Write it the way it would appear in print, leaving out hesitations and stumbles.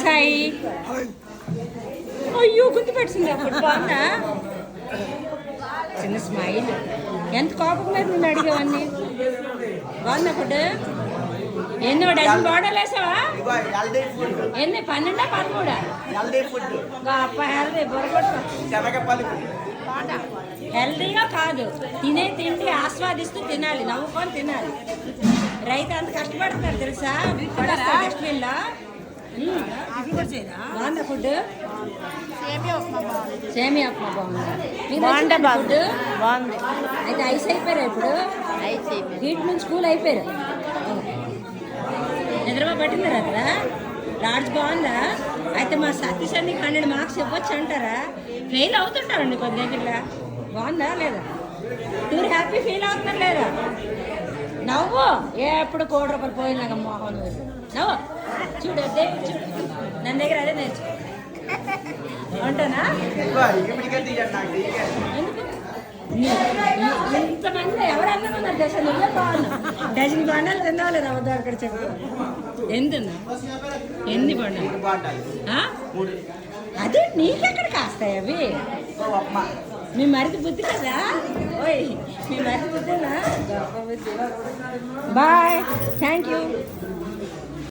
సాయి అయ్యో గుర్తు పెట్టింది అప్పుడు బాగుందా చిన్న స్మైల్ ఎంత కోపం మీద నిన్ను అడిగేవన్నీ బాగుందా ఫుడ్ ఎన్నో డజన్ బాటలు వేసావా ఎన్ని 12 13 అప్ప హెల్దీ బొరగొట్టు హెల్దీగా కాదు తినే తిండి ఆస్వాదిస్తూ తినాలి నవ్వుకొని తినాలి రైతు అంత కష్టపడుతున్నారు తెలుసా డస్ట్బిన్లో బాగుందా ఫుడ్ సేమియా ఉప్మా బాగుందా ఫుడ్ బాగుంది అయితే ఐస్ అయిపోయారు ఇప్పుడు హీట్ నుంచి కూల్ అయిపోయారు నిద్రమా పట్టిందా అక్కడ లాడ్జ్ బాగుందా అయితే మా సతీష్ అన్ని 100 మార్క్స్ ఇవ్వచ్చు అంటారా ఫెయిల్ అవుతుంటారండి కొద్ది దగ్గర బాగుందా లేదా టూర్ హ్యాపీ ఫీల్ అవుతున్నారు లేదా నవ్వు ఎప్పుడు ₹1 పోయినాక మోహన్ నవ్వు చూడు చూడు నన్ను దగ్గర అదే నేర్చుకో అంటానా ఇంతమంది ఎవరు అన్నమన్నారు డజన్ నువ్వే బాగున్నావు డజన్ బండాలు తిన్నావు లేదా అవద్దు అక్కడ చెప్పు ఎంత ఎన్ని బండాలు అదే నీకెక్కడ కాస్తాయి అవి మీ మరిది బుద్ధి కదా ఓయ్ మీ మరిది బుద్ధినా బాయ్ థ్యాంక్ యూ